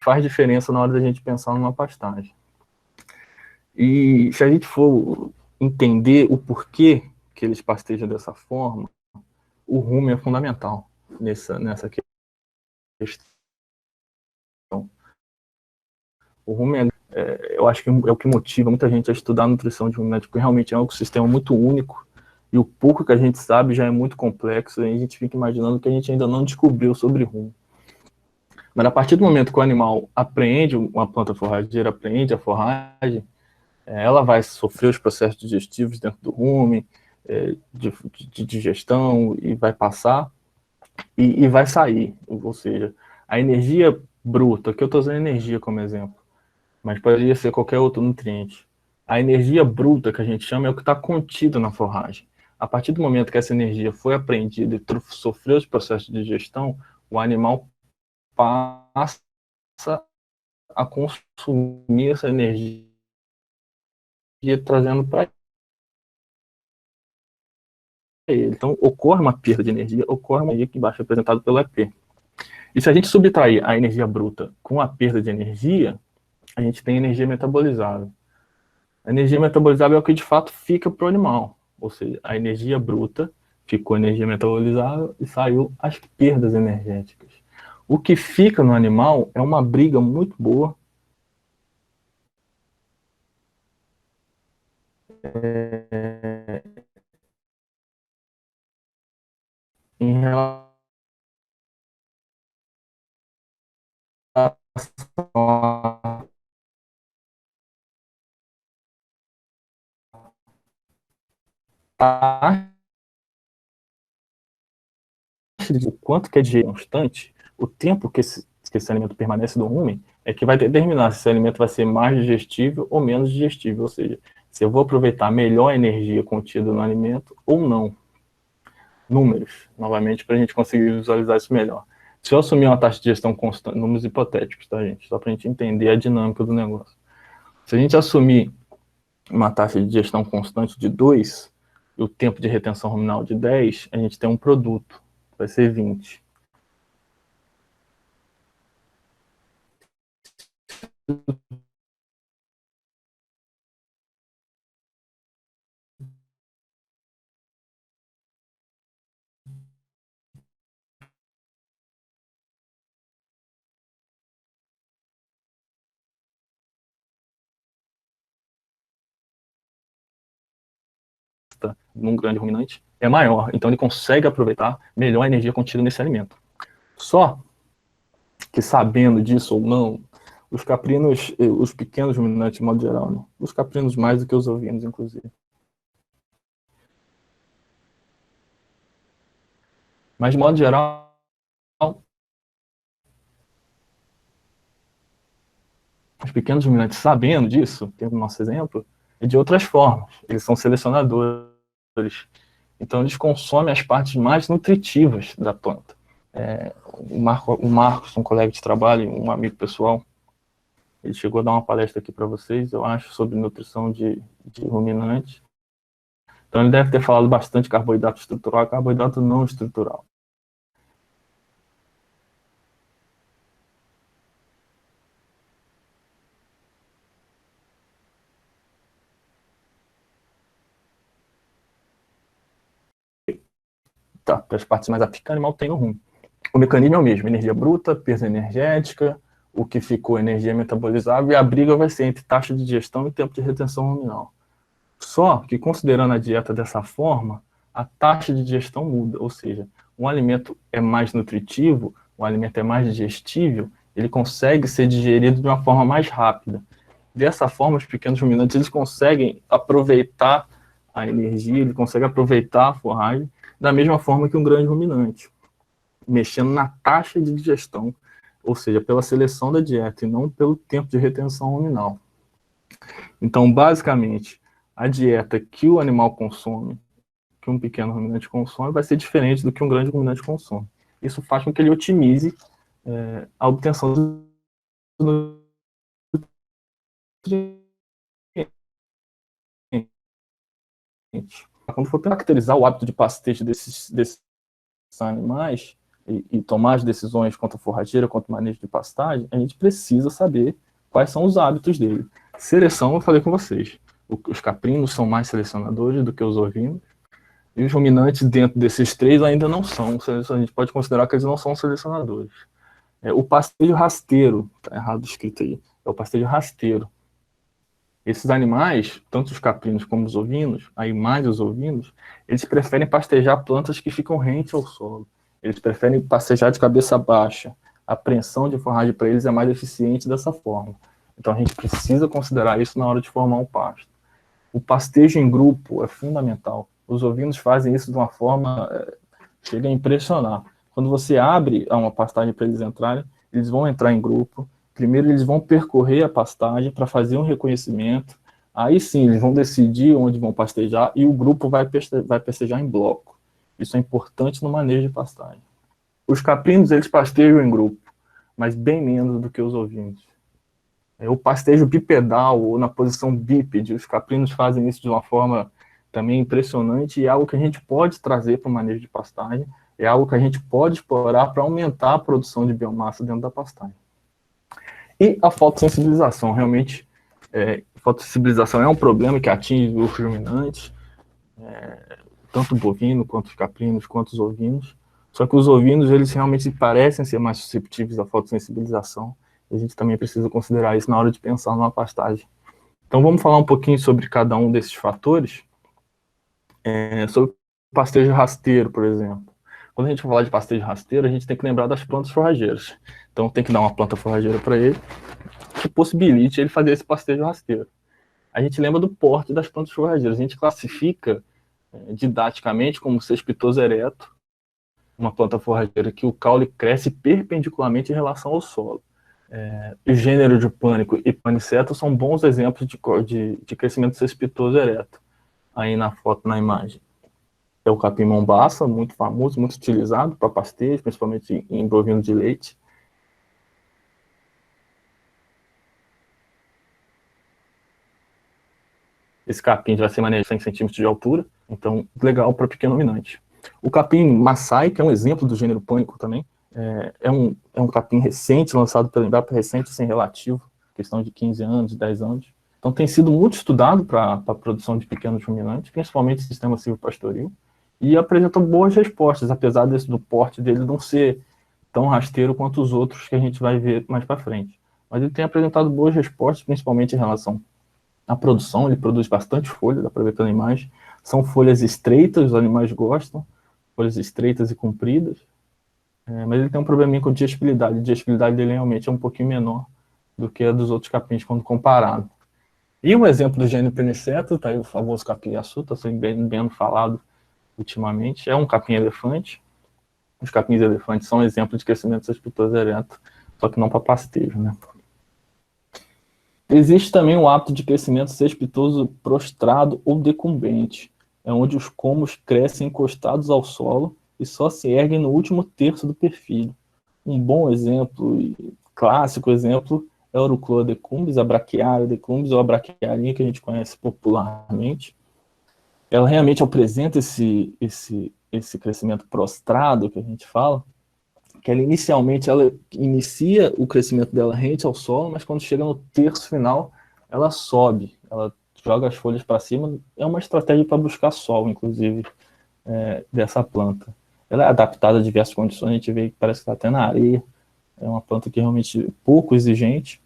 faz diferença na hora da gente pensar numa pastagem. E se a gente for entender o porquê que eles pastejam dessa forma, o rumo é fundamental nessa questão. O rumo eu acho que é o que motiva muita gente a estudar a nutrição de ruminante, porque realmente é um ecossistema muito único, e o pouco que a gente sabe já é muito complexo, e a gente fica imaginando que a gente ainda não descobriu sobre rumo. Mas a partir do momento que o animal apreende, uma planta forrageira apreende a forragem, ela vai sofrer os processos digestivos dentro do rumen, de digestão, e vai passar, e vai sair. Ou seja, a energia bruta, que eu estou usando energia como exemplo, mas poderia ser qualquer outro nutriente. A energia bruta, que a gente chama, é o que está contido na forragem. A partir do momento que essa energia foi apreendida e sofreu os processos de digestão, o animal passa a consumir essa energia, trazendo para ele. Então, ocorre uma perda de energia, ocorre uma energia que embaixo é representada pelo EP. E se a gente subtrair a energia bruta com a perda de energia, a gente tem energia metabolizável. A energia metabolizável é o que de fato fica para o animal. Ou seja, a energia bruta ficou energia metabolizável e saiu as perdas energéticas. O que fica no animal é uma briga muito boa em relação a o quanto que é digerido constante, o tempo que esse alimento permanece no rumen é que vai determinar se esse alimento vai ser mais digestível ou menos digestível, ou seja, se eu vou aproveitar melhor a energia contida no alimento ou não. Números, novamente, para a gente conseguir visualizar isso melhor. Se eu assumir uma taxa de digestão constante, números hipotéticos, tá, gente? Só para a gente entender a dinâmica do negócio. Se a gente assumir uma taxa de digestão constante de 2 e o tempo de retenção ruminal de 10, a gente tem um produto, vai ser 20. Num grande ruminante é maior, então ele consegue aproveitar melhor a energia contida nesse alimento. Só que sabendo disso ou não, os caprinos, os pequenos ruminantes de modo geral, né? Os caprinos mais do que os ovinos, inclusive. Mas de modo geral, os pequenos ruminantes sabendo disso, tendo o nosso exemplo, e de outras formas. Eles são selecionadores. Então eles consomem as partes mais nutritivas da planta. O Marcos, um colega de trabalho, um amigo pessoal, ele chegou a dar uma palestra aqui para vocês, eu acho, sobre nutrição de ruminante. Então ele deve ter falado bastante de carboidrato estrutural e carboidrato não estrutural. Tá, para as partes mais apicas, o animal tem no rumo. O mecanismo é o mesmo, energia bruta, perda energética, o que ficou energia metabolizável, e a briga vai ser entre taxa de digestão e tempo de retenção ruminal. Só que, considerando a dieta dessa forma, a taxa de digestão muda, ou seja, um alimento é mais nutritivo, um alimento é mais digestível, ele consegue ser digerido de uma forma mais rápida. Dessa forma, os pequenos ruminantes eles conseguem aproveitar a energia, ele consegue aproveitar a forragem da mesma forma que um grande ruminante, mexendo na taxa de digestão, ou seja, pela seleção da dieta e não pelo tempo de retenção ruminal. Então, basicamente, a dieta que o animal consome, que um pequeno ruminante consome, vai ser diferente do que um grande ruminante consome. Isso faz com que ele otimize a obtenção do nutriente. Quando for caracterizar o hábito de pastejo desses animais, e tomar as decisões quanto a forrageira, quanto ao manejo de pastagem, a gente precisa saber quais são os hábitos dele. Seleção, eu falei com vocês, os caprinos são mais selecionadores do que os ovinos, e os ruminantes dentro desses três ainda não são, a gente pode considerar que eles não são selecionadores. O pastejo rasteiro, tá errado escrito aí, é o pastejo rasteiro. Esses animais, tanto os caprinos como os ovinos, aí mais os ovinos, eles preferem pastejar plantas que ficam rentes ao solo. Eles preferem pastejar de cabeça baixa. A apreensão de forragem para eles é mais eficiente dessa forma. Então a gente precisa considerar isso na hora de formar um pasto. O pastejo em grupo é fundamental. Os ovinos fazem isso de uma forma chega a impressionar. Quando você abre uma pastagem para eles entrarem, eles vão entrar em grupo. Primeiro eles vão percorrer a pastagem para fazer um reconhecimento. Aí sim, eles vão decidir onde vão pastejar e o grupo vai pastejar em bloco. Isso é importante no manejo de pastagem. Os caprinos, eles pastejam em grupo, mas bem menos do que os ovinos. O pastejo bipedal, ou na posição bípede, os caprinos fazem isso de uma forma também impressionante e é algo que a gente pode trazer para o manejo de pastagem, é algo que a gente pode explorar para aumentar a produção de biomassa dentro da pastagem. E a fotossensibilização, realmente, fotossensibilização é um problema que atinge os ruminantes, tanto o bovino, quanto os caprinos, quanto os ovinos, só que os ovinos, eles realmente parecem ser mais susceptíveis à fotossensibilização, e a gente também precisa considerar isso na hora de pensar numa pastagem. Então vamos falar um pouquinho sobre cada um desses fatores, sobre o pastejo rasteiro, por exemplo. Quando a gente falar de pastejo rasteiro, a gente tem que lembrar das plantas forrageiras. Então tem que dar uma planta forrageira para ele, que possibilite ele fazer esse pastejo rasteiro. A gente lembra do porte das plantas forrageiras. A gente classifica didaticamente como cespitoso ereto, uma planta forrageira que o caule cresce perpendicularmente em relação ao solo. O gênero de pânico e paniceto são bons exemplos de crescimento cespitoso ereto, aí na foto, na imagem. É o capim mombaça, muito famoso, muito utilizado para pastejo, principalmente em bovino de leite. Esse capim vai ser manejado 100 centímetros de altura, então legal para pequeno ruminante. O capim maçai, que é um exemplo do gênero pânico também, é um capim recente, lançado pela Embrapa, recente, sem relativo, questão de 15 anos, 10 anos. Então tem sido muito estudado para a produção de pequenos ruminantes, principalmente sistema silvopastoril, e apresentou boas respostas, apesar do porte dele não ser tão rasteiro quanto os outros que a gente vai ver mais para frente. Mas ele tem apresentado boas respostas, principalmente em relação à produção. Ele produz bastante folha, dá para ver pela imagem. São folhas estreitas, os animais gostam, folhas estreitas e compridas, mas ele tem um probleminha com digestibilidade. A digestibilidade dele realmente é um pouquinho menor do que a dos outros capins quando comparado. E um exemplo do gênero peniceto, tá aí o famoso capim-açu, está sendo bem falado ultimamente, é um capim-elefante. Os capins-elefantes são exemplos de crescimento cespitoso ereto, só que não para pastejo, né? Existe também o hábito de crescimento cespitoso prostrado ou decumbente, onde os colmos crescem encostados ao solo e só se erguem no último terço do perfil. Um bom exemplo, e clássico exemplo, é a Urucloa decumbens, a Braquiária decumbens, ou a braquiarinha, que a gente conhece popularmente. Ela realmente apresenta esse crescimento prostrado, que a gente fala, que ela inicia o crescimento dela rente ao solo, mas quando chega no terço final, ela sobe, ela joga as folhas para cima. É uma estratégia para buscar sol, inclusive, dessa planta. Ela é adaptada a diversas condições, a gente vê que parece que está até na areia. É uma planta que realmente é pouco exigente,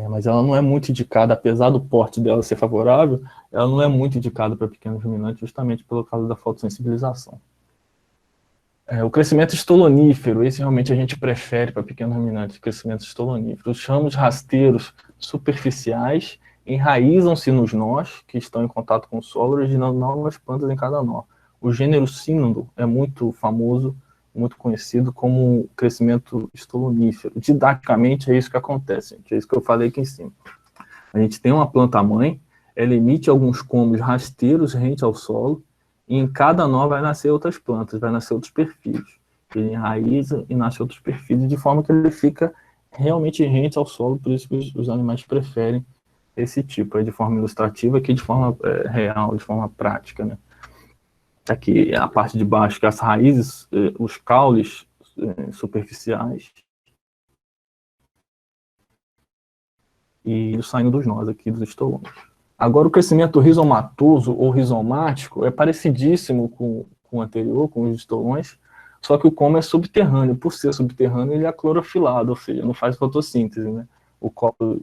mas ela não é muito indicada, apesar do porte dela ser favorável, ela não é muito indicada para pequenos ruminantes, justamente pelo caso da fotossensibilização. O crescimento estolonífero, esse realmente a gente prefere para pequenos ruminantes, crescimento estolonífero. Os ramos rasteiros superficiais enraizam-se nos nós, que estão em contato com o solo, originando novas plantas em cada nó. O gênero sínodo é muito famoso, muito conhecido como crescimento estolonífero. Didaticamente é isso que acontece, gente. É isso que eu falei aqui em cima. A gente tem uma planta-mãe, ela emite alguns colmos rasteiros rente ao solo, e em cada nó vai nascer outras plantas, vai nascer outros perfis. Ele enraiza e nasce outros perfis, de forma que ele fica realmente rente ao solo, por isso que os animais preferem esse tipo, de forma ilustrativa, aqui de forma real, de forma prática, né? Aqui é a parte de baixo, que é as raízes, os caules superficiais. E saindo dos nós aqui, dos estolones. Agora, o crescimento rizomatoso ou rizomático é parecidíssimo com o anterior, com os estolões, só que o como é subterrâneo. Por ser subterrâneo, ele é clorofilado, ou seja, não faz fotossíntese, né? O colo...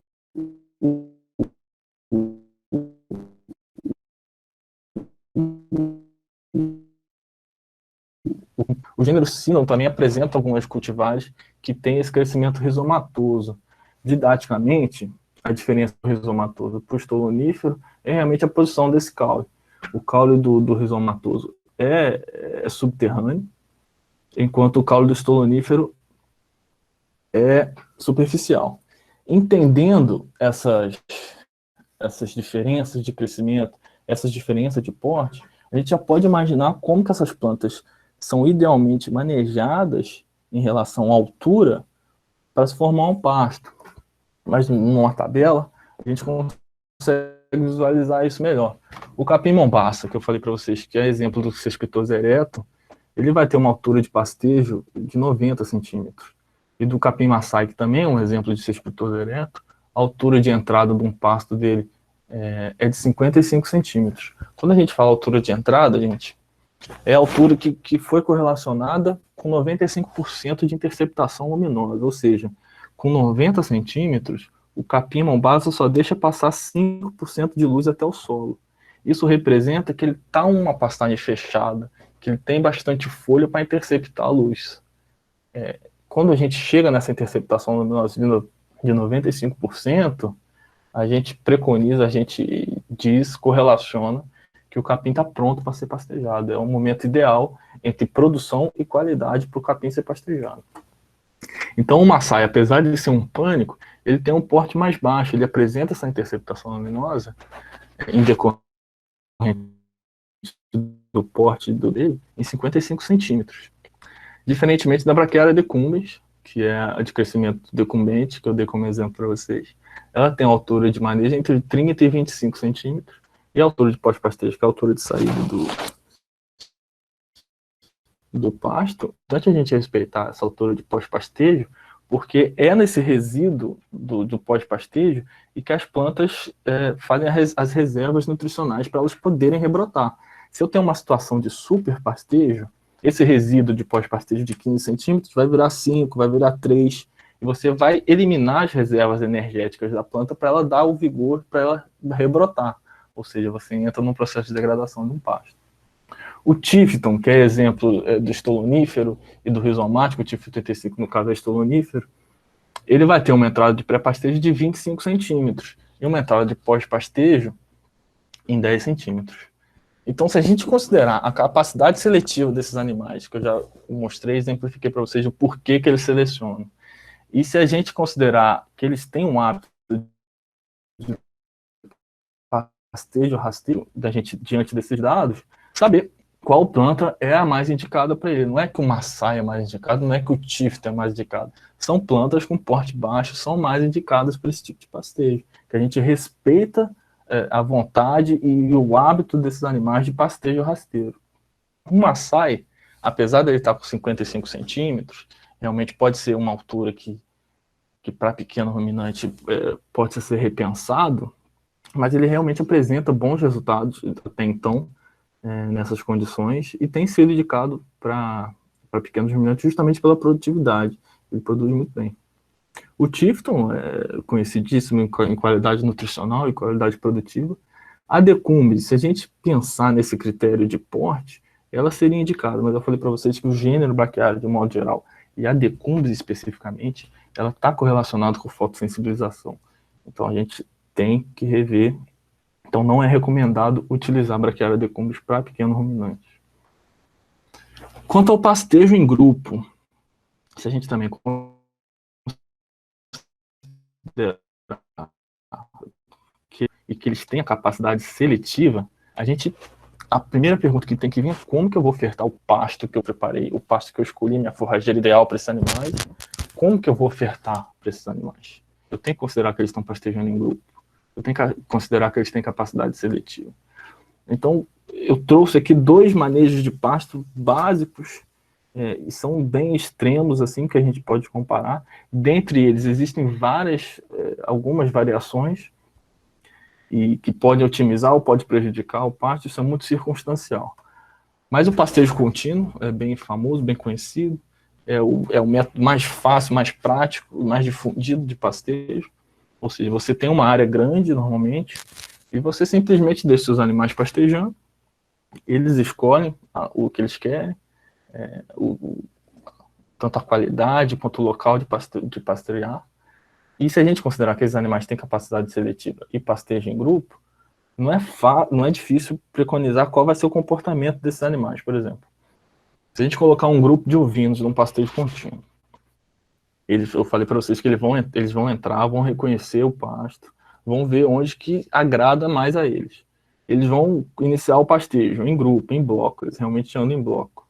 O gênero Sinon também apresenta algumas cultivares que têm esse crescimento rizomatoso. Didaticamente, a diferença do rizomatoso para o estolonífero é realmente a posição desse caule. O caule do rizomatoso é subterrâneo, enquanto o caule do estolonífero é superficial. Entendendo essas diferenças de crescimento, essas diferenças de porte, a gente já pode imaginar como que essas plantas são idealmente manejadas em relação à altura para se formar um pasto. Mas numa tabela, a gente consegue visualizar isso melhor. O capim mombaça, que eu falei para vocês, que é exemplo do cespitoso ereto, ele vai ter uma altura de pastejo de 90 centímetros. E do capim maçai, que também é um exemplo de cespitoso ereto, a altura de entrada de um pasto dele é de 55 centímetros. Quando a gente fala altura de entrada, gente, é a altura que foi correlacionada com 95% de interceptação luminosa, ou seja, com 90 centímetros, o capim mombaça só deixa passar 5% de luz até o solo. Isso representa que ele está uma pastagem fechada, que ele tem bastante folha para interceptar a luz. Quando a gente chega nessa interceptação luminosa de 95%, a gente preconiza, a gente diz, correlaciona que o capim está pronto para ser pastejado. É um momento ideal entre produção e qualidade para o capim ser pastejado. Então o maçai, apesar de ser um pânico, ele tem um porte mais baixo, ele apresenta essa interceptação luminosa em decorrência do porte dele em 55 centímetros. Diferentemente da Brachiaria decumbens, que é a de crescimento decumbente, que eu dei como exemplo para vocês, ela tem uma altura de manejo entre 30 e 25 centímetros, e a altura de pós-pastejo, que é a altura de saída do pasto. Antes a gente respeitar essa altura de pós-pastejo, porque é nesse resíduo do pós-pastejo e que as plantas fazem as reservas nutricionais para elas poderem rebrotar. Se eu tenho uma situação de super pastejo, esse resíduo de pós-pastejo de 15 centímetros vai virar 5, vai virar 3, e você vai eliminar as reservas energéticas da planta para ela dar o vigor, para ela rebrotar. Ou seja, você entra num processo de degradação de um pasto. O Tifton, que é exemplo do estolonífero e do rizomático, o Tifton 85 no caso é estolonífero, ele vai ter uma entrada de pré-pastejo de 25 centímetros e uma entrada de pós-pastejo em 10 centímetros. Então, se a gente considerar a capacidade seletiva desses animais, que eu já mostrei, exemplifiquei para vocês o porquê que eles selecionam, e se a gente considerar que eles têm um hábito de pastejo rasteiro, da gente, diante desses dados, saber qual planta é a mais indicada para ele. Não é que o maçai é mais indicado, não é que o tifton é mais indicado. São plantas com porte baixo, são mais indicadas para esse tipo de pastejo, que a gente respeita a vontade e o hábito desses animais de pastejo rasteiro. O maçai, apesar de ele estar com 55 centímetros, realmente pode ser uma altura que para pequeno ruminante pode ser repensado, mas ele realmente apresenta bons resultados até então nessas condições e tem sido indicado para pequenos ruminantes justamente pela produtividade. Ele produz muito bem. O Tifton é conhecidíssimo em qualidade nutricional e qualidade produtiva. A decumbens, se a gente pensar nesse critério de porte, ela seria indicada, mas eu falei para vocês que o gênero braquiário, de modo geral, e a decumbens especificamente, ela está correlacionada com fotossensibilização. Então a gente tem que rever. Então não é recomendado utilizar braquiária decumbens para pequeno ruminante. Quanto ao pastejo em grupo, se a gente também que eles têm a capacidade seletiva, a primeira pergunta que tem que vir é como que eu vou ofertar o pasto que eu preparei, o pasto que eu escolhi, minha forrageira ideal para esses animais, como que eu vou ofertar para esses animais? Eu tenho que considerar que eles estão pastejando em grupo, eu tenho que considerar que eles têm capacidade seletiva. Então, eu trouxe aqui 2 manejos de pasto básicos, e são bem extremos, assim, que a gente pode comparar. Dentre eles, existem algumas variações, e que podem otimizar ou pode prejudicar o pasto, isso é muito circunstancial. Mas o pastejo contínuo é bem famoso, bem conhecido, é o método mais fácil, mais prático, mais difundido de pastejo. Ou seja, você tem uma área grande, normalmente, e você simplesmente deixa seus animais pastejando, eles escolhem o que eles querem, tanto a qualidade quanto o local de pastejar. E se a gente considerar que esses animais têm capacidade seletiva e pastejam em grupo, não é difícil preconizar qual vai ser o comportamento desses animais, por exemplo. Se a gente colocar um grupo de ovinos num pastejo contínuo, eu falei para vocês que eles vão entrar, vão reconhecer o pasto, vão ver onde que agrada mais a eles. Eles vão iniciar o pastejo em grupo, em bloco, eles realmente andam em bloco.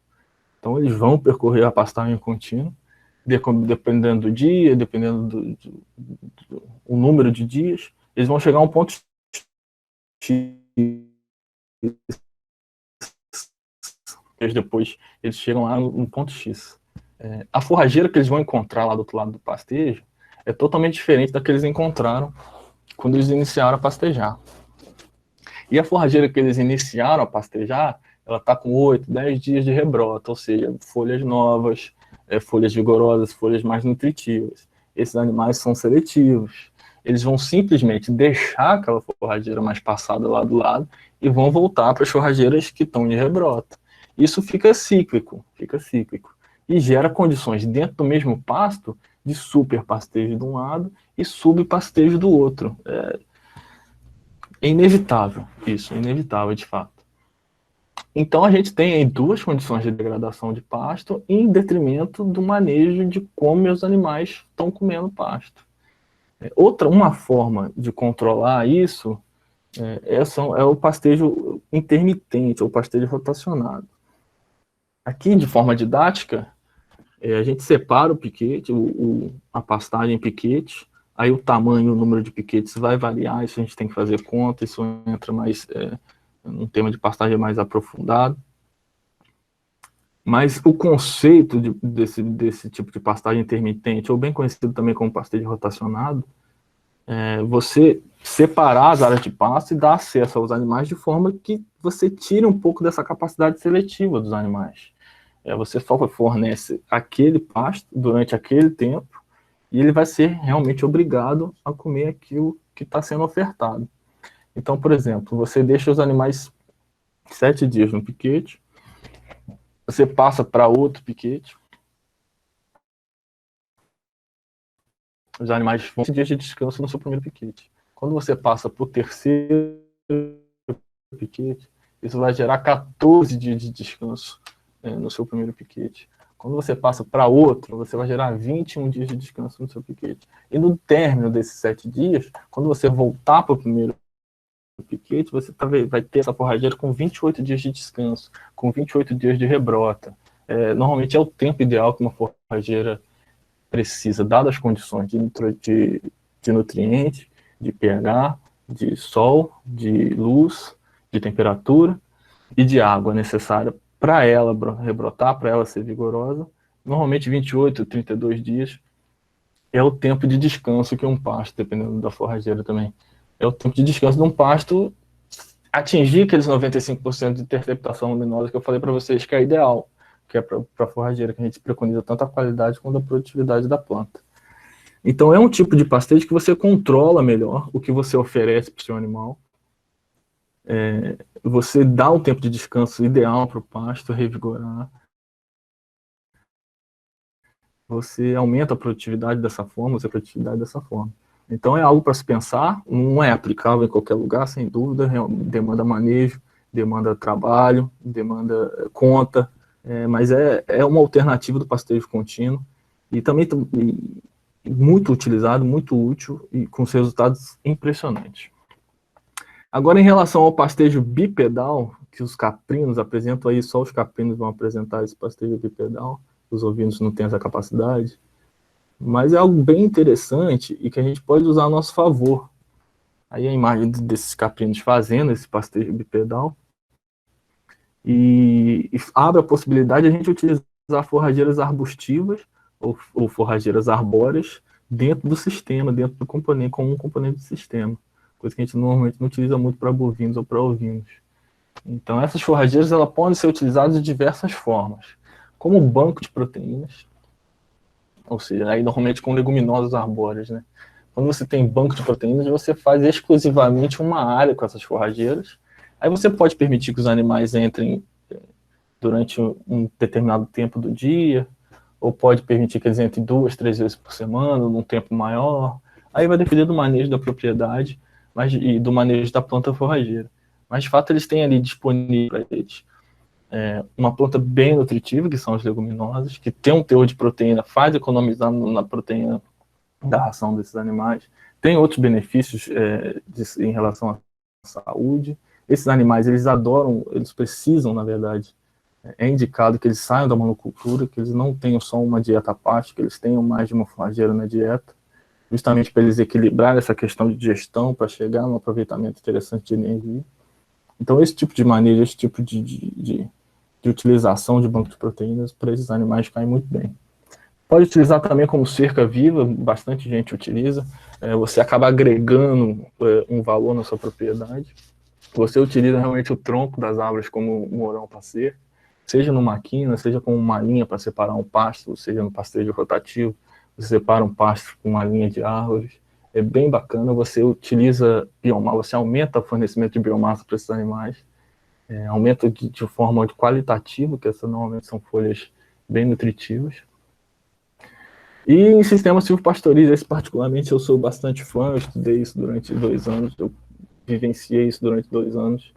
Então eles vão percorrer a pastagem contínua, dependendo do dia, dependendo do número de dias, eles vão chegar a um ponto X. Depois eles chegam lá no ponto X. A forrageira que eles vão encontrar lá do outro lado do pastejo é totalmente diferente da que eles encontraram quando eles iniciaram a pastejar. E a forrageira que eles iniciaram a pastejar, ela está com 8, 10 dias de rebrota, ou seja, folhas novas, folhas vigorosas, folhas mais nutritivas. Esses animais são seletivos. Eles vão simplesmente deixar aquela forrageira mais passada lá do lado e vão voltar para as forrageiras que estão de rebrota. Isso fica cíclico. E gera condições dentro do mesmo pasto de super pastejo de um lado e subpastejo do outro. É inevitável isso, é inevitável de fato. Então a gente tem aí 2 condições de degradação de pasto em detrimento do manejo de como os animais estão comendo pasto. Uma forma de controlar isso é o pastejo intermitente, ou pastejo rotacionado. Aqui, de forma didática, a gente separa o piquete, a pastagem em piquete, aí o tamanho, o número de piquetes vai variar, isso a gente tem que fazer conta, isso entra mais num tema de pastagem mais aprofundado. Mas o conceito desse tipo de pastagem intermitente, ou bem conhecido também como pastejo rotacionado, você separar as áreas de pasto e dar acesso aos animais de forma que você tire um pouco dessa capacidade seletiva dos animais. Você só fornece aquele pasto durante aquele tempo e ele vai ser realmente obrigado a comer aquilo que está sendo ofertado. Então, por exemplo, você deixa os animais 7 dias no piquete, você passa para outro piquete, os animais vão 7 dias de descanso no seu primeiro piquete. Quando você passa para o terceiro piquete, isso vai gerar 14 dias de descanso no seu primeiro piquete. Quando você passa para outro, você vai gerar 21 dias de descanso no seu piquete. E no término desses 7 dias, quando você voltar para o primeiro piquete, você vai ter essa forrageira com 28 dias de descanso, com 28 dias de rebrota. Normalmente é o tempo ideal que uma forrageira precisa, dadas as condições de nutrientes, de pH, de sol, de luz, de temperatura e de água necessária para ela rebrotar, para ela ser vigorosa. Normalmente 28, 32 dias é o tempo de descanso que um pasto, dependendo da forrageira também, é o tempo de descanso de um pasto atingir aqueles 95% de interceptação luminosa que eu falei para vocês que é ideal, que é para a forrageira, que a gente preconiza tanto a qualidade quanto a produtividade da planta. Então é um tipo de pastejo que você controla melhor o que você oferece para o seu animal. Você dá um tempo de descanso ideal para o pasto revigorar. Você aumenta a produtividade dessa forma, usa a produtividade dessa forma. Então é algo para se pensar, não é aplicável em qualquer lugar, sem dúvida, demanda manejo, demanda trabalho, demanda conta, mas é uma alternativa do pastejo contínuo e também muito utilizado, muito útil e com resultados impressionantes. Agora, em relação ao pastejo bipedal, que os caprinos apresentam aí, só os caprinos vão apresentar esse pastejo bipedal, os ovinos não têm essa capacidade, mas é algo bem interessante e que a gente pode usar a nosso favor. Aí a imagem desses caprinos fazendo esse pastejo bipedal, e abre a possibilidade de a gente utilizar forrageiras arbustivas ou forrageiras arbóreas dentro do sistema, dentro do componente, como um componente do sistema, coisa que a gente normalmente não utiliza muito para bovinos ou para ovinos. Então, essas forrageiras elas podem ser utilizadas de diversas formas, como banco de proteínas, ou seja, aí normalmente com leguminosas arbóreas, né? Quando você tem banco de proteínas, você faz exclusivamente uma área com essas forrageiras. Aí você pode permitir que os animais entrem durante um determinado tempo do dia, ou pode permitir que eles entrem 2, 3 vezes por semana, num tempo maior. Aí vai depender do manejo da propriedade e do manejo da planta forrageira. Mas, de fato, eles têm ali disponível para eles uma planta bem nutritiva, que são as leguminosas, que tem um teor de proteína, faz economizar na proteína da ração desses animais. Tem outros benefícios em relação à saúde. Esses animais, eles adoram, eles precisam, na verdade, é indicado que eles saiam da monocultura, que eles não tenham só uma dieta à parte, que eles tenham mais de uma forrageira na dieta, justamente para eles equilibrar essa questão de digestão, para chegar a um aproveitamento interessante de energia. Então, esse tipo de manejo, esse tipo de utilização de banco de proteínas para esses animais cai muito bem. Pode utilizar também como cerca viva, bastante gente utiliza. Você acaba agregando um valor na sua propriedade. Você utiliza realmente o tronco das árvores como morão para cerca, seja numa quina, seja com uma linha para separar um pasto, seja no pastejo rotativo, você separa um pasto com uma linha de árvores. É bem bacana, você utiliza biomassa, você aumenta o fornecimento de biomassa para esses animais, aumenta de forma qualitativa, que essas normalmente são folhas bem nutritivas. E em sistema silvopastoril, esse particularmente eu sou bastante fã, eu estudei isso durante 2 anos, eu vivenciei isso durante 2 anos.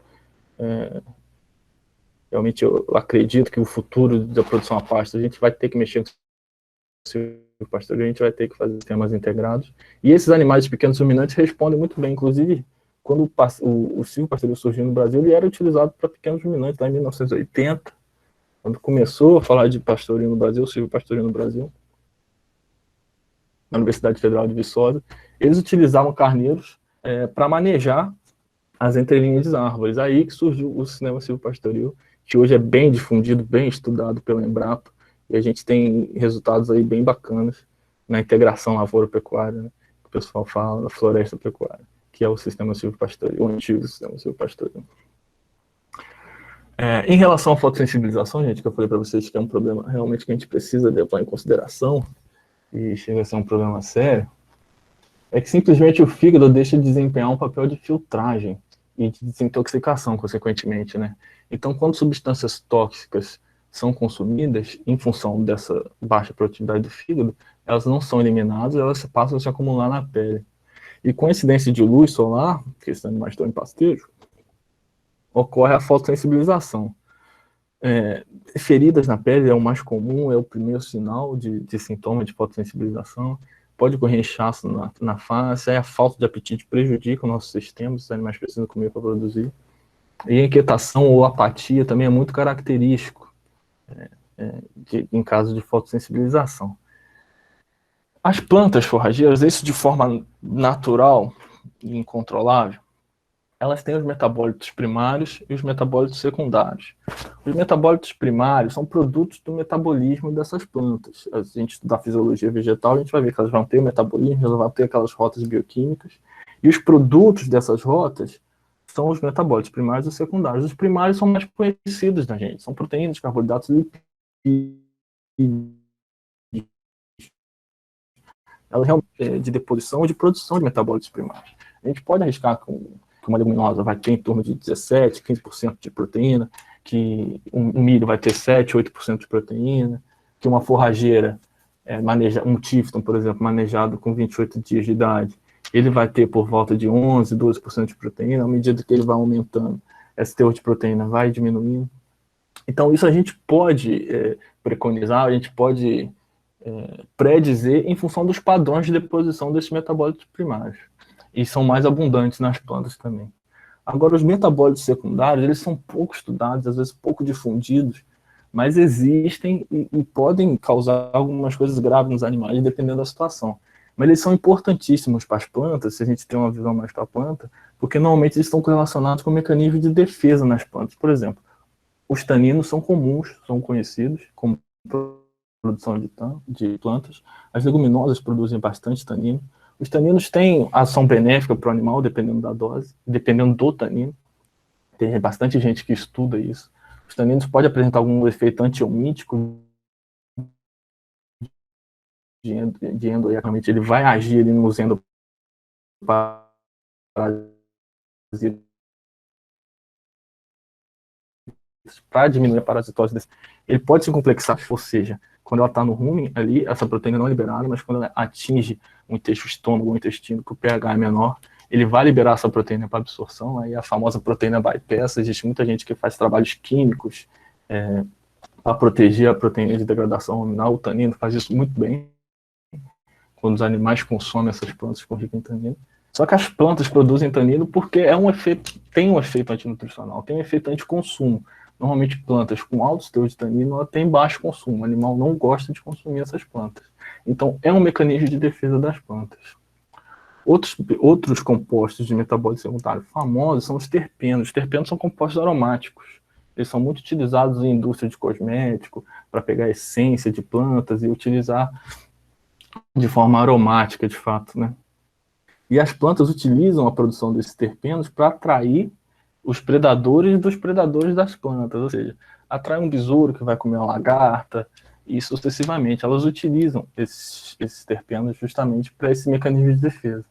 Realmente eu acredito que o futuro da produção a pasto, a gente vai ter que mexer com silvopastoril, a gente vai ter que fazer sistemas integrados. E esses animais de pequenos ruminantes respondem muito bem, inclusive quando o silvopastoril surgiu no Brasil, ele era utilizado para pequenos ruminantes lá em 1980, quando começou a falar de pastoril no Brasil, silvopastoril no Brasil, na Universidade Federal de Viçosa, eles utilizavam carneiros para manejar as entrelinhas das árvores. Aí que surgiu o sistema silvopastoril, que hoje é bem difundido, bem estudado pela Embrapa, e a gente tem resultados aí bem bacanas na integração lavoura-pecuária, né, que o pessoal fala, da floresta pecuária, que é o sistema silvopastoril, o antigo sistema silvopastoril. Em relação à fotossensibilização, gente, que eu falei para vocês que é um problema realmente que a gente precisa levar em consideração, e chega a ser um problema sério, é que simplesmente o fígado deixa de desempenhar um papel de filtragem e de desintoxicação, consequentemente, né? Então, quando substâncias tóxicas são consumidas, em função dessa baixa produtividade do fígado, elas não são eliminadas, elas passam a se acumular na pele. E com a incidência de luz solar, que esses animais estão em pastejo, ocorre a fotossensibilização. Feridas na pele é o mais comum, é o primeiro sinal de sintoma de fotossensibilização. Pode ocorrer inchaço na face, a falta de apetite prejudica o nosso sistema, os animais precisam comer para produzir. E a inquietação ou apatia também é muito característico em caso de fotossensibilização. As plantas forrageiras, isso de forma natural e incontrolável, elas têm os metabólitos primários e os metabólitos secundários. Os metabólitos primários são produtos do metabolismo dessas plantas. A gente estudar fisiologia vegetal, a gente vai ver que elas vão ter o metabolismo, elas vão ter aquelas rotas bioquímicas, e os produtos dessas rotas são os metabólitos primários e secundários. Os primários são mais conhecidos da gente, são proteínas, carboidratos, lipídios, elas realmente de deposição ou de produção de metabólitos primários. A gente pode arriscar que uma leguminosa vai ter em torno de 17%, 15% de proteína, que um milho vai ter 7%, 8% de proteína, que uma forrageira, um Tifton, por exemplo, manejado com 28 dias de idade, ele vai ter por volta de 11%, 12% de proteína. À medida que ele vai aumentando, esse teor de proteína vai diminuindo. Então, isso a gente pode preconizar, a gente pode predizer em função dos padrões de deposição desses metabólitos primários. E são mais abundantes nas plantas também. Agora, os metabólitos secundários, eles são pouco estudados, às vezes pouco difundidos, mas existem e podem causar algumas coisas graves nos animais, dependendo da situação. Mas eles são importantíssimos para as plantas, se a gente tem uma visão mais para a planta, porque normalmente eles estão correlacionados com o mecanismo de defesa nas plantas. Por exemplo, Os taninos são comuns, são conhecidos como produção de plantas. As leguminosas produzem bastante tanino. Os taninos têm ação benéfica para o animal, dependendo da dose, dependendo do tanino. Tem bastante gente que estuda isso. Os taninos podem apresentar algum efeito antiomítico de endoiacamente, ele vai agir ali nos endoparasitas para diminuir a parasitose desse. Ele pode se complexar, ou seja, quando ela está no rumen ali, essa proteína não é liberada, mas quando ela atinge um estômago ou um intestino, que o pH é menor, ele vai liberar essa proteína para absorção, aí a famosa proteína bypass. Existe muita gente que faz trabalhos químicos para proteger a proteína de degradação ruminal. O tanino faz isso muito bem, quando os animais consomem essas plantas com rica em tanino. Só que as plantas produzem tanino porque tem um efeito antinutricional, tem um efeito anticonsumo. Normalmente plantas com altos teores de tanino, ela tem baixo consumo. O animal não gosta de consumir essas plantas. Então, é um mecanismo de defesa das plantas. Outros compostos de metabólito secundário famosos são os terpenos. Os terpenos são compostos aromáticos. Eles são muito utilizados em indústria de cosmético, para pegar a essência de plantas e utilizar de forma aromática, de fato, né? E as plantas utilizam a produção desses terpenos para atrair os predadores dos predadores das plantas, ou seja, atrai um besouro que vai comer uma lagarta, e sucessivamente. Elas utilizam esses terpenos justamente para esse mecanismo de defesa.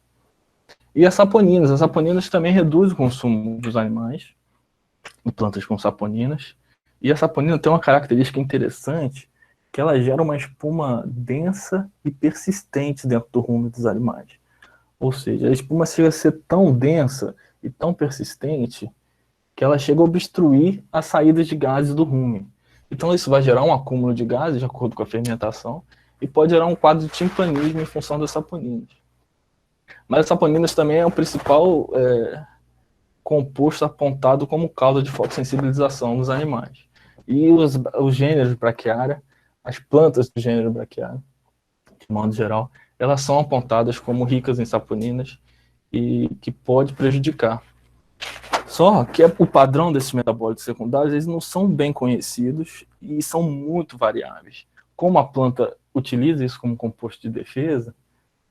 E as saponinas também reduzem o consumo dos animais, em plantas com saponinas. E a saponina tem uma característica interessante, que ela gera uma espuma densa e persistente dentro do rumen dos animais. Ou seja, a espuma chega a ser tão densa e tão persistente que ela chega a obstruir a saída de gases do rumen. Então isso vai gerar um acúmulo de gases de acordo com a fermentação e pode gerar um quadro de timpanismo em função das saponinas. Mas as saponinas também é o principal composto apontado como causa de fotossensibilização nos animais. E os gêneros Brachiaria, as plantas do gênero Brachiaria, de modo geral, elas são apontadas como ricas em saponinas e que pode prejudicar. Só que o padrão desses metabólitos secundários, eles não são bem conhecidos e são muito variáveis. Como a planta utiliza isso como composto de defesa,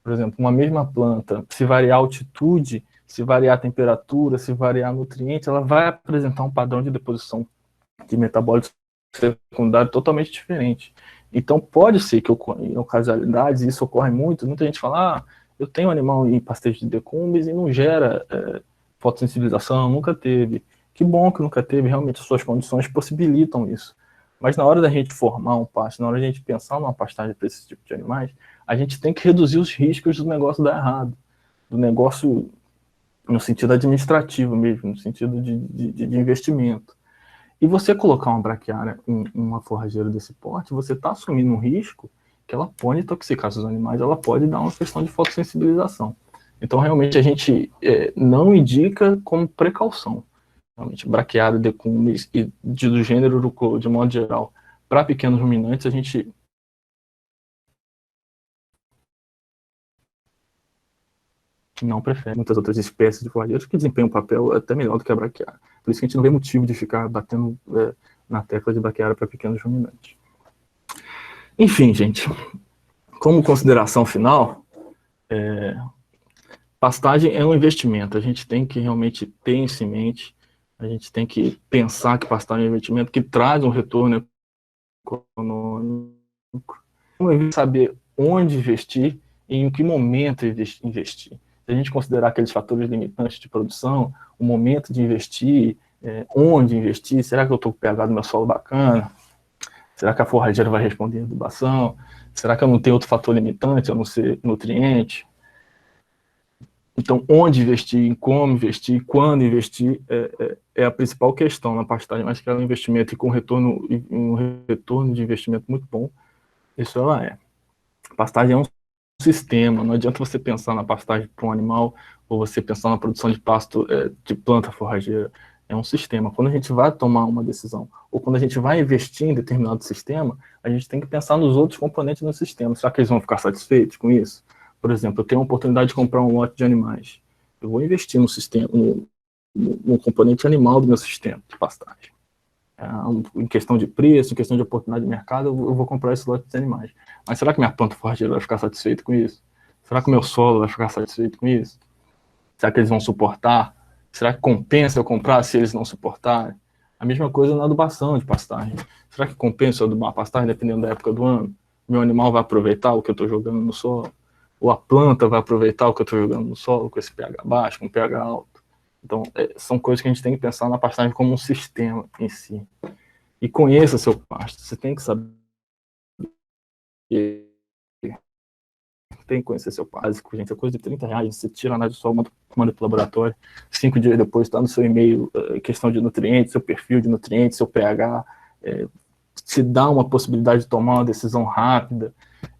por exemplo, uma mesma planta, se variar a altitude, se variar a temperatura, se variar nutrientes, ela vai apresentar um padrão de deposição de metabólitos secundários totalmente diferente. Então, pode ser que em ocasionalidades, isso ocorre muito, muita gente fala, eu tenho um animal em pastejo de decumbes e não gera fotossensibilização, nunca teve. Que bom que nunca teve, realmente as suas condições possibilitam isso. Mas na hora da gente formar um pasto, na hora da gente pensar numa pastagem para esse tipo de animais, a gente tem que reduzir os riscos do negócio dar errado. Do negócio no sentido administrativo mesmo, no sentido de investimento. E você colocar uma braquiária em uma forrageira desse porte, você está assumindo um risco que ela pode intoxicar seus animais, ela pode dar uma questão de fotossensibilização. Então, realmente, a gente não indica como precaução. Realmente, braquiária, decumbes e do gênero Uruclo, de modo geral, para pequenos ruminantes, a gente não prefere muitas outras espécies de forrageiros que desempenham um papel até melhor do que a braquiária. Por isso que a gente não vê motivo de ficar batendo na tecla de braquiária para pequenos ruminantes. Enfim, gente, como consideração final, pastagem é um investimento. A gente tem que realmente ter isso em mente. A gente tem que pensar que pastagem é um investimento que traz um retorno econômico. Saber onde investir e em que momento investir. Se a gente considerar aqueles fatores limitantes de produção, o momento de investir, onde investir, será que eu estou com o pH do meu solo bacana? Será que a forrageira vai responder a adubação? Será que eu não tenho outro fator limitante, a não ser nutriente? Então, onde investir, em como investir, quando investir, é a principal questão na pastagem, mas que é um investimento e com um retorno de investimento muito bom, isso ela é. A pastagem é um sistema, não adianta você pensar na pastagem para um animal ou você pensar na produção de pasto de planta forrageira. É um sistema. Quando a gente vai tomar uma decisão ou quando a gente vai investir em determinado sistema, a gente tem que pensar nos outros componentes do sistema. Será que eles vão ficar satisfeitos com isso? Por exemplo, eu tenho a oportunidade de comprar um lote de animais. Eu vou investir no sistema, no componente animal do meu sistema de pastagem. Em questão de preço, em questão de oportunidade de mercado, eu vou comprar esse lote de animais. Mas será que minha planta forrageira vai ficar satisfeita com isso? Será que o meu solo vai ficar satisfeito com isso? Será que eles vão suportar? Será que compensa eu comprar se eles não suportarem? A mesma coisa na adubação de pastagem. Será que compensa eu adubar a pastagem dependendo da época do ano? Meu animal vai aproveitar o que eu estou jogando no solo? Ou a planta vai aproveitar o que eu estou jogando no solo com esse pH baixo, com pH alto? Então, são coisas que a gente tem que pensar na pastagem como um sistema em si. E conheça seu pasto. Você tem que saber. Tem que conhecer seu básico, gente. É coisa de R$30. Você tira a análise do solo, manda para o laboratório. 5 dias depois está no seu e-mail questão de nutrientes, seu perfil de nutrientes, seu pH. Te dá uma possibilidade de tomar uma decisão rápida,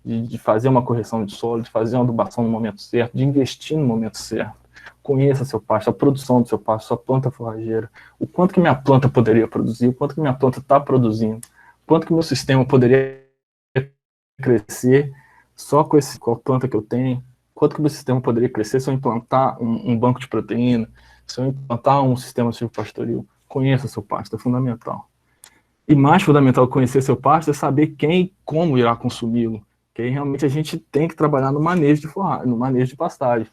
de fazer uma correção de solo, de fazer uma adubação no momento certo, de investir no momento certo. Conheça seu pasto, a produção do seu pasto, sua planta forrageira, o quanto que minha planta poderia produzir, o quanto que minha planta está produzindo, o quanto que meu sistema poderia crescer só com a planta que eu tenho, quanto que meu sistema poderia crescer se eu implantar um banco de proteína, se eu implantar um sistema silvopastoril. Conheça seu pasto, é fundamental. E mais fundamental que conhecer seu pasto é saber quem e como irá consumi-lo. Que aí realmente a gente tem que trabalhar no manejo de forragem, no manejo de pastagem.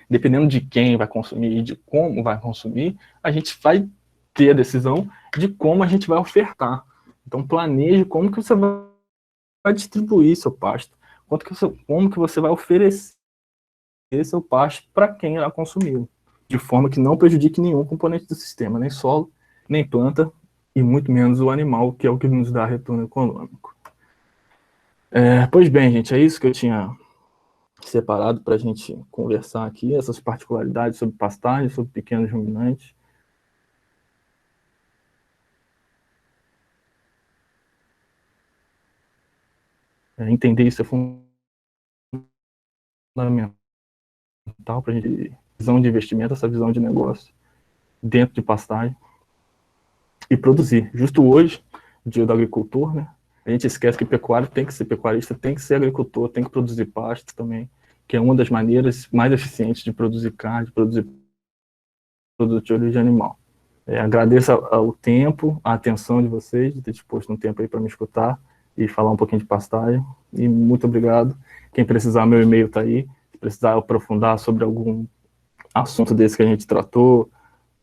Dependendo de quem vai consumir e de como vai consumir, a gente vai ter a decisão de como a gente vai ofertar. Então planeje como que você vai distribuir seu pasto, como que você vai oferecer seu pasto para quem irá consumi-lo, de forma que não prejudique nenhum componente do sistema, nem solo, nem planta, e muito menos o animal, que é o que nos dá retorno econômico. Pois bem, gente, é isso que eu tinha separado para a gente conversar aqui, essas particularidades sobre pastagem, sobre pequenos ruminantes. Entender isso é fundamental para a gente, visão de investimento, essa visão de negócio dentro de pastagem e produzir. Justo hoje, dia do agricultor, né? A gente esquece que pecuário tem que ser pecuarista, tem que ser agricultor, tem que produzir pasto também, que é uma das maneiras mais eficientes de produzir carne, de produzir produto de origem animal. Agradeço o tempo, a atenção de vocês, de ter disposto um tempo aí para me escutar e falar um pouquinho de pastagem. E muito obrigado. Quem precisar, meu e-mail está aí. Se precisar aprofundar sobre algum assunto desse que a gente tratou,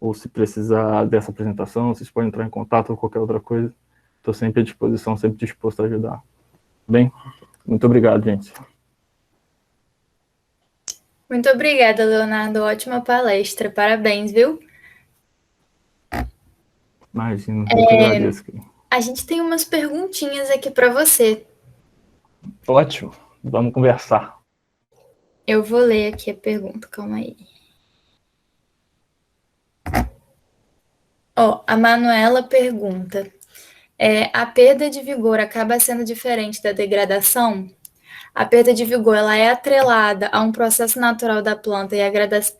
ou se precisar dessa apresentação, vocês podem entrar em contato ou qualquer outra coisa. Estou sempre à disposição, sempre disposto a ajudar. Bem, muito obrigado, gente. Muito obrigada, Leonardo. Ótima palestra. Parabéns, viu? Imagina, eu que agradeço. A gente tem umas perguntinhas aqui para você. Ótimo, vamos conversar. Eu vou ler aqui a pergunta, calma aí. A Manuela pergunta: a perda de vigor acaba sendo diferente da degradação? A perda de vigor ela é atrelada a um processo natural da planta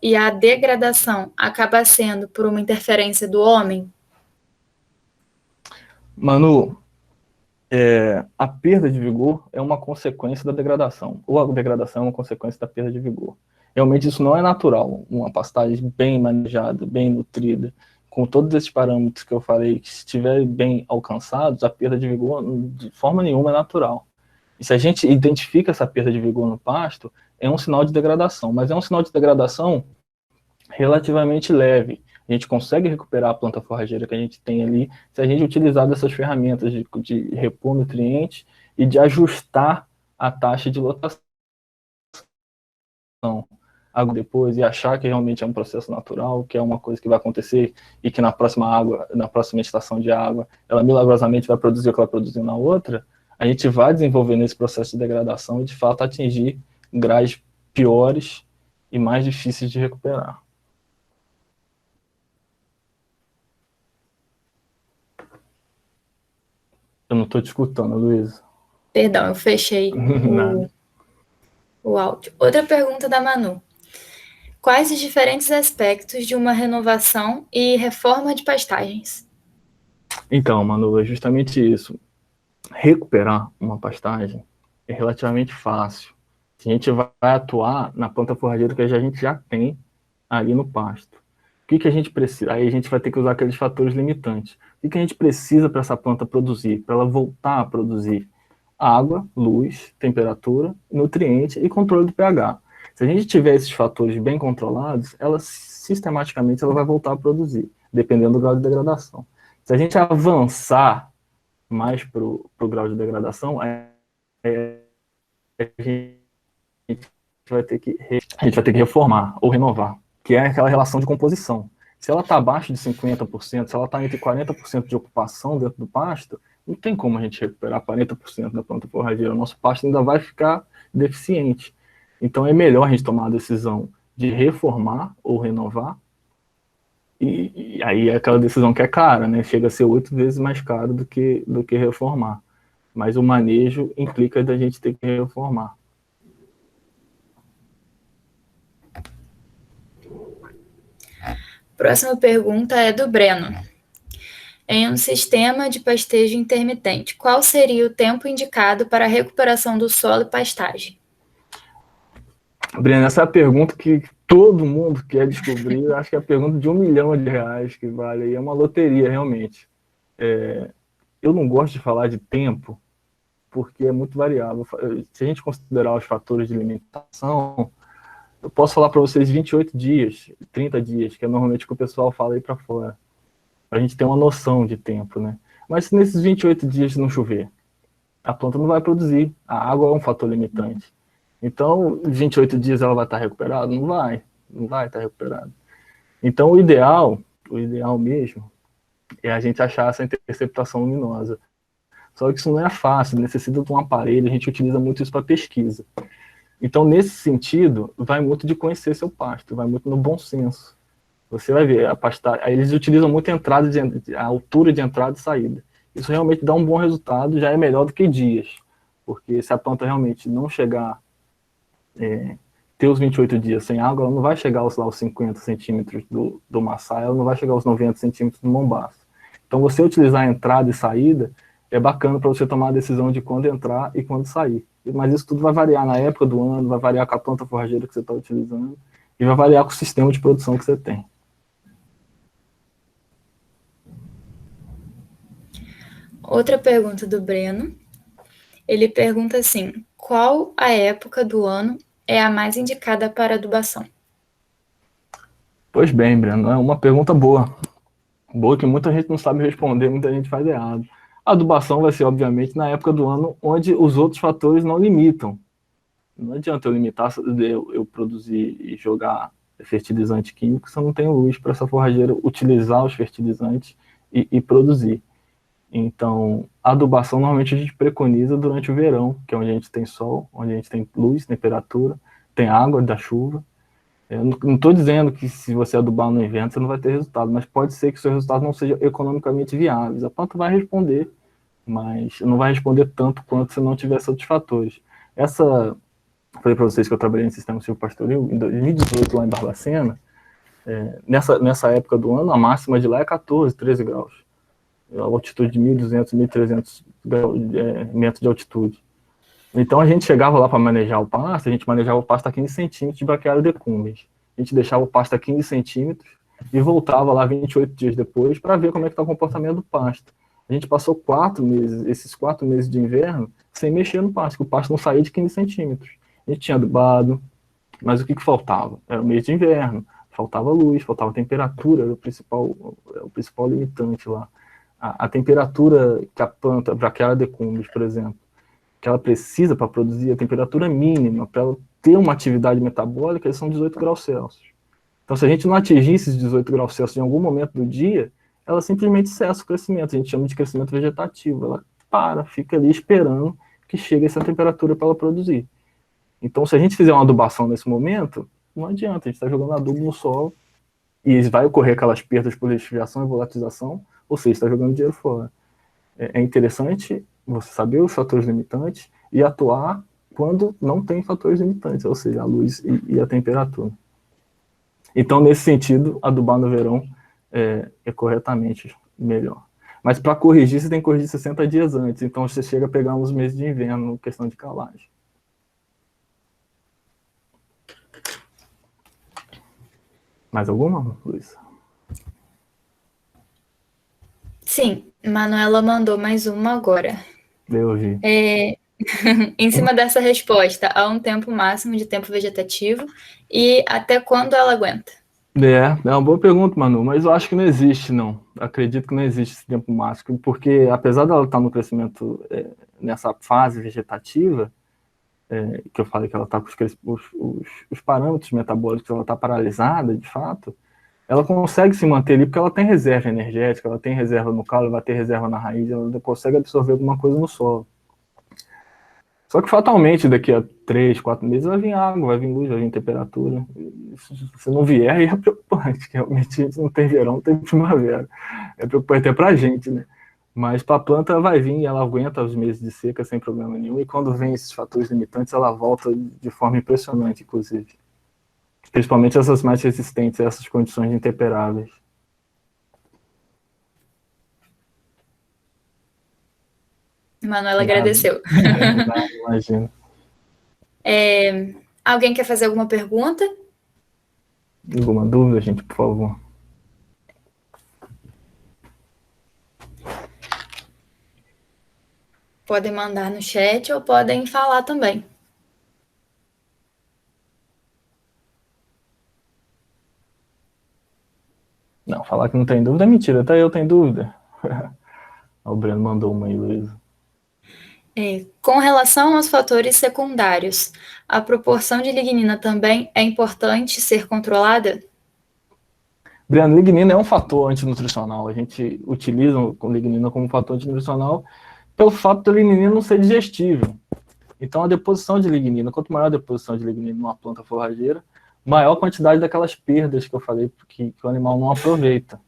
e a degradação acaba sendo por uma interferência do homem? Manu, a perda de vigor é uma consequência da degradação, ou a degradação é uma consequência da perda de vigor. Realmente isso não é natural. Uma pastagem bem manejada, bem nutrida, com todos esses parâmetros que eu falei, que estiverem bem alcançados, a perda de vigor de forma nenhuma é natural. E se a gente identifica essa perda de vigor no pasto, é um sinal de degradação, mas é um sinal de degradação relativamente leve. A gente consegue recuperar a planta forrageira que a gente tem ali se a gente utilizar dessas ferramentas de repor nutrientes e de ajustar a taxa de lotação depois e achar que realmente é um processo natural, que é uma coisa que vai acontecer e que na próxima estação de água, ela milagrosamente vai produzir o que ela produziu na outra, a gente vai desenvolver nesse processo de degradação e de fato atingir graus piores e mais difíceis de recuperar. Eu não estou te escutando, Luísa. Perdão, eu fechei o áudio. Outra pergunta da Manu: quais os diferentes aspectos de uma renovação e reforma de pastagens? Então, Manu, é justamente isso. Recuperar uma pastagem é relativamente fácil. A gente vai atuar na planta forrageira que a gente já tem ali no pasto. que a gente precisa? Aí a gente vai ter que usar aqueles fatores limitantes. O que a gente precisa para essa planta produzir, para ela voltar a produzir? Água, luz, temperatura, nutriente e controle do pH. Se a gente tiver esses fatores bem controlados, ela sistematicamente ela vai voltar a produzir, dependendo do grau de degradação. Se a gente avançar mais para o grau de degradação, a gente vai ter que reformar ou renovar, que é aquela relação de composição. Se ela está abaixo de 50%, se ela está entre 40% de ocupação dentro do pasto, não tem como a gente recuperar 40% da planta forrageira. O nosso pasto ainda vai ficar deficiente. Então é melhor a gente tomar a decisão de reformar ou renovar. E aí é aquela decisão que é cara, né? Chega a ser 8 vezes mais caro do que reformar. Mas o manejo implica da gente ter que reformar. Próxima pergunta é do Breno. Em um sistema de pastejo intermitente, qual seria o tempo indicado para a recuperação do solo e pastagem? Breno, essa é a pergunta que todo mundo quer descobrir. Acho que é a pergunta de R$1 milhão que vale. É uma loteria, realmente. Eu não gosto de falar de tempo, porque é muito variável. Se a gente considerar os fatores de alimentação, eu posso falar para vocês 28 dias, 30 dias, que é normalmente o que o pessoal fala aí para fora, para a gente ter uma noção de tempo, né? Mas se nesses 28 dias não chover, a planta não vai produzir. A água é um fator limitante. Então, 28 dias ela vai estar recuperada? Não vai estar recuperada. Então, o ideal mesmo, é a gente achar essa interceptação luminosa. Só que isso não é fácil, necessita de um aparelho, a gente utiliza muito isso para pesquisa. Então, nesse sentido, vai muito de conhecer seu pasto, vai muito no bom senso. Você vai ver, aí eles utilizam muito a altura de entrada e saída. Isso realmente dá um bom resultado, já é melhor do que dias. Porque se a planta realmente não chegar, ter os 28 dias sem água, ela não vai chegar aos 50 centímetros do maçá, ela não vai chegar aos 90 centímetros do mombaço. Então, você utilizar a entrada e saída é bacana para você tomar a decisão de quando entrar e quando sair. Mas isso tudo vai variar na época do ano, vai variar com a planta forrageira que você está utilizando e vai variar com o sistema de produção que você tem. Outra pergunta do Breno. Ele pergunta assim: qual a época do ano é a mais indicada para adubação? Pois bem, Breno, é uma pergunta boa. Boa que muita gente não sabe responder, muita gente faz errado. A adubação vai ser, obviamente, na época do ano onde os outros fatores não limitam. Não adianta eu limitar, eu produzir e jogar fertilizante químico se eu não tenho luz para essa forrageira utilizar os fertilizantes e produzir. Então, a adubação normalmente a gente preconiza durante o verão, que é onde a gente tem sol, onde a gente tem luz, temperatura, tem água da chuva. Eu não estou dizendo que se você adubar no inverno você não vai ter resultado, mas pode ser que o seu resultado não seja economicamente viável. A planta vai responder, mas não vai responder tanto quanto se não tiver satisfatores. Falei para vocês que eu trabalhei em sistema silvopastoril em 2018 lá em Barbacena. Nessa época do ano, a máxima de lá é 14, 13 graus. A altitude de 1.200, 1.300 metros de altitude. Então a gente chegava lá para manejar o pasto, a gente manejava o pasto a 15 centímetros de braquiária decumbens. A gente deixava o pasto a 15 centímetros e voltava lá 28 dias depois para ver como é que está o comportamento do pasto. A gente passou 4 meses, esses 4 meses de inverno, sem mexer no pasto, porque o pasto não saía de 15 centímetros. A gente tinha adubado, mas o que faltava? Era o mês de inverno, faltava luz, faltava temperatura, era o principal limitante lá. A temperatura que a planta, braquiária decumbens, por exemplo, que ela precisa para produzir, a temperatura mínima para ela ter uma atividade metabólica, são 18 graus Celsius. Então, se a gente não atingir esses 18 graus Celsius em algum momento do dia, ela simplesmente cessa o crescimento. A gente chama de crescimento vegetativo. Ela fica ali esperando que chegue essa temperatura para ela produzir. Então, se a gente fizer uma adubação nesse momento, não adianta, a gente está jogando adubo no solo e vai ocorrer aquelas perdas por lixiviação e volatilização, ou seja, está jogando dinheiro fora. É interessante você saber os fatores limitantes e atuar quando não tem fatores limitantes, ou seja, a luz e a temperatura. Então, nesse sentido, adubar no verão é corretamente melhor. Mas para corrigir, você tem que corrigir 60 dias antes, então você chega a pegar uns meses de inverno, questão de calagem. Mais alguma, Luísa? Sim, Manuela mandou mais uma agora. Eu vi. Em cima dessa resposta, há um tempo máximo de tempo vegetativo e até quando ela aguenta? É uma boa pergunta, Manu, mas eu acho que não existe, não. Acredito que não existe esse tempo máximo, porque apesar dela estar no crescimento nessa fase vegetativa, que eu falei que ela está com os parâmetros metabólicos, ela está paralisada, de fato, ela consegue se manter ali porque ela tem reserva energética, ela tem reserva no caule, ela vai ter reserva na raiz, ela consegue absorver alguma coisa no solo. Só que fatalmente, daqui a 3, 4 meses, vai vir água, vai vir luz, vai vir temperatura. Se não vier, aí é preocupante, que realmente a gente não tem verão, não tem primavera. É preocupante até pra gente, né? Mas para a planta vai vir, ela aguenta os meses de seca sem problema nenhum, e quando vem esses fatores limitantes, ela volta de forma impressionante, inclusive. Principalmente essas mais resistentes a essas condições intemperáveis. Manuela Nada, agradeceu. nada, imagino. Alguém quer fazer alguma pergunta? Alguma dúvida, gente, por favor? Podem mandar no chat ou podem falar também. Não, falar que não tem dúvida é mentira, até eu tenho dúvida. O Breno mandou uma aí, Luísa. Com relação aos fatores secundários, a proporção de lignina também é importante ser controlada? Breno, lignina é um fator antinutricional. A gente utiliza a lignina como fator antinutricional pelo fato da lignina não ser digestível. Então, a deposição de lignina, quanto maior a deposição de lignina numa planta forrageira, maior a quantidade daquelas perdas que eu falei que o animal não aproveita.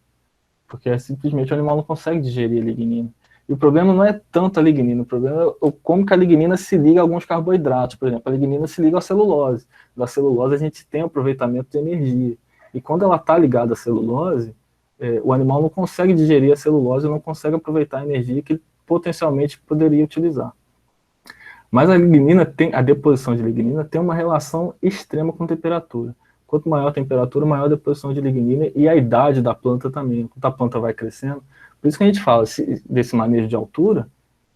Porque simplesmente o animal não consegue digerir a lignina. E o problema não é tanto a lignina, o problema é como que a lignina se liga a alguns carboidratos. Por exemplo, a lignina se liga à celulose. Da celulose a gente tem aproveitamento de energia. E quando ela está ligada à celulose, o animal não consegue digerir a celulose, não consegue aproveitar a energia que ele potencialmente poderia utilizar. Mas a deposição de lignina tem uma relação extrema com temperatura. Quanto maior a temperatura, maior a deposição de lignina e a idade da planta também. Quando a planta vai crescendo. Por isso que a gente fala desse manejo de altura,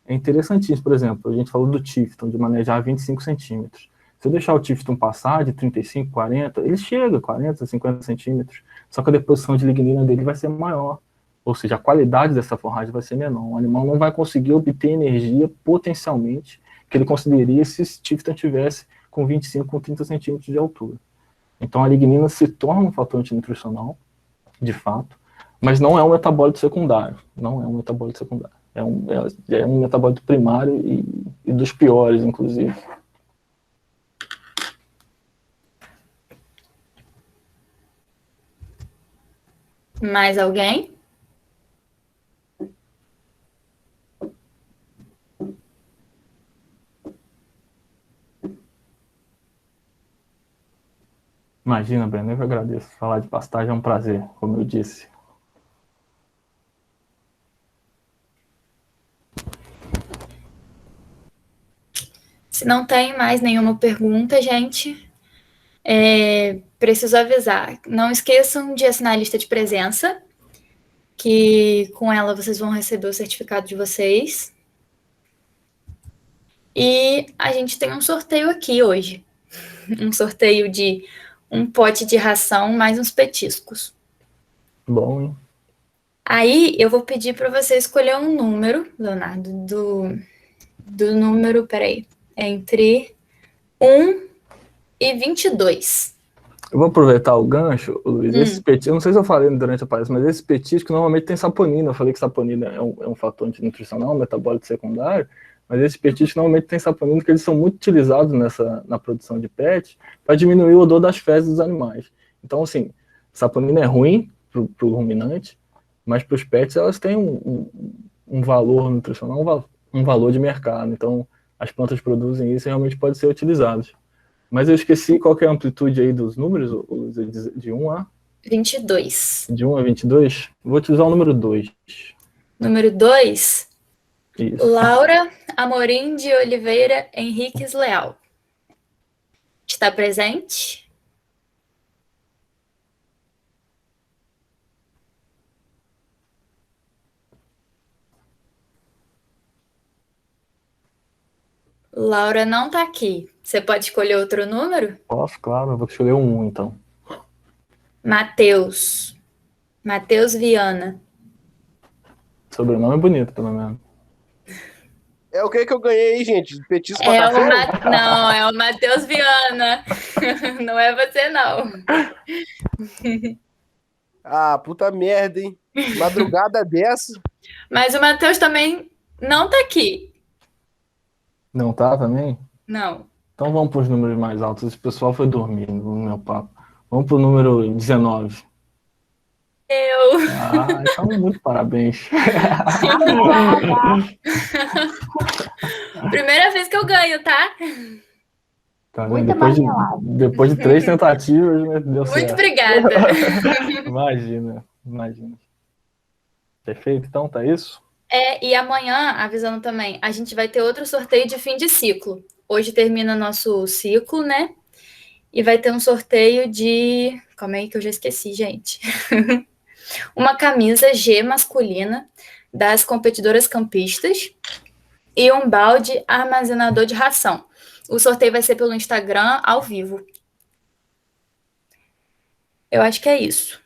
é interessantíssimo. Por exemplo, a gente falou do Tifton, de manejar 25 centímetros. Se eu deixar o Tifton passar de 35, 40, ele chega a 40, 50 centímetros. Só que a deposição de lignina dele vai ser maior. Ou seja, a qualidade dessa forragem vai ser menor. O animal não vai conseguir obter energia potencialmente que ele conseguiria se esse Tifton tivesse com 25, com 30 centímetros de altura. Então a lignina se torna um fator antinutricional, de fato, mas não é um metabólito secundário. Não é um metabólito secundário. É um metabólito primário e dos piores, inclusive. Mais alguém? Imagina, Breno, eu que agradeço. Falar de pastagem é um prazer, como eu disse. Se não tem mais nenhuma pergunta, gente, preciso avisar. Não esqueçam de assinar a lista de presença, que com ela vocês vão receber o certificado de vocês. E a gente tem um sorteio aqui hoje. Um sorteio de um pote de ração mais uns petiscos. Bom, hein? Aí eu vou pedir para você escolher um número, Leonardo, do número, peraí, entre 1 e 22. Eu vou aproveitar o gancho, Luiz. Esses petiscos, eu não sei se eu falei durante a palestra, mas esses petiscos normalmente tem saponina. Eu falei que saponina é um fator antinutricional, um metabólito secundário, mas esses petiscos normalmente tem saponina porque eles são muito utilizados na produção de PET para diminuir o odor das fezes dos animais. Então, assim, saponina é ruim para o ruminante, mas para os pets elas têm um valor nutricional, um valor de mercado. Então, as plantas produzem isso e realmente pode ser utilizado. Mas eu esqueci qual que é a amplitude aí dos números, de 1 a... 22. De 1 a 22? Vou utilizar o número 2. Número 2, Isso. Laura Amorim de Oliveira Henriques Leal. Está presente? Laura não tá aqui. Você pode escolher outro número? Posso, claro, eu vou escolher um, então. Matheus. Matheus Viana. Sobrenome é bonito, pelo menos. É o que eu ganhei aí, gente? Petisco pra cachorro? Não, é o Matheus Viana. Não é você, não. Ah, puta merda, hein? Madrugada dessa. Mas o Matheus também não tá aqui. Não tá também? Não. Então vamos para os números mais altos. Esse pessoal foi dormir no meu papo. Vamos para o número 19. Então muito parabéns. Primeira vez que eu ganho, tá? Tá vendo? Depois de 3 tentativas, né, deu certo. Muito obrigada. Imagina. Perfeito, então, tá isso? E amanhã, avisando também, a gente vai ter outro sorteio de fim de ciclo. Hoje termina nosso ciclo, né? E vai ter um sorteio de... Calma aí que eu já esqueci, gente. Uma camisa G masculina das competidoras campistas e um balde armazenador de ração. O sorteio vai ser pelo Instagram ao vivo. Eu acho que é isso.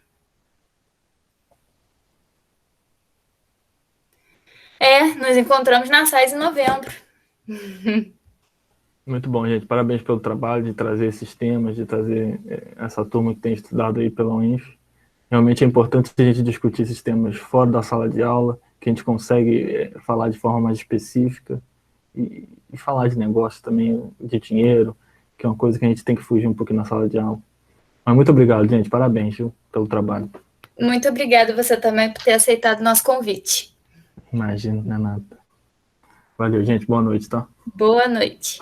Nos encontramos na SAIS em novembro. Muito bom, gente. Parabéns pelo trabalho de trazer esses temas, de trazer essa turma que tem estudado aí pela UENF. Realmente é importante a gente discutir esses temas fora da sala de aula, que a gente consegue falar de forma mais específica e falar de negócio também, de dinheiro, que é uma coisa que a gente tem que fugir um pouquinho na sala de aula. Mas muito obrigado, gente. Parabéns, viu, pelo trabalho. Muito obrigada você também por ter aceitado o nosso convite. Imagina, não é nada. Valeu, gente. Boa noite, tá? Boa noite.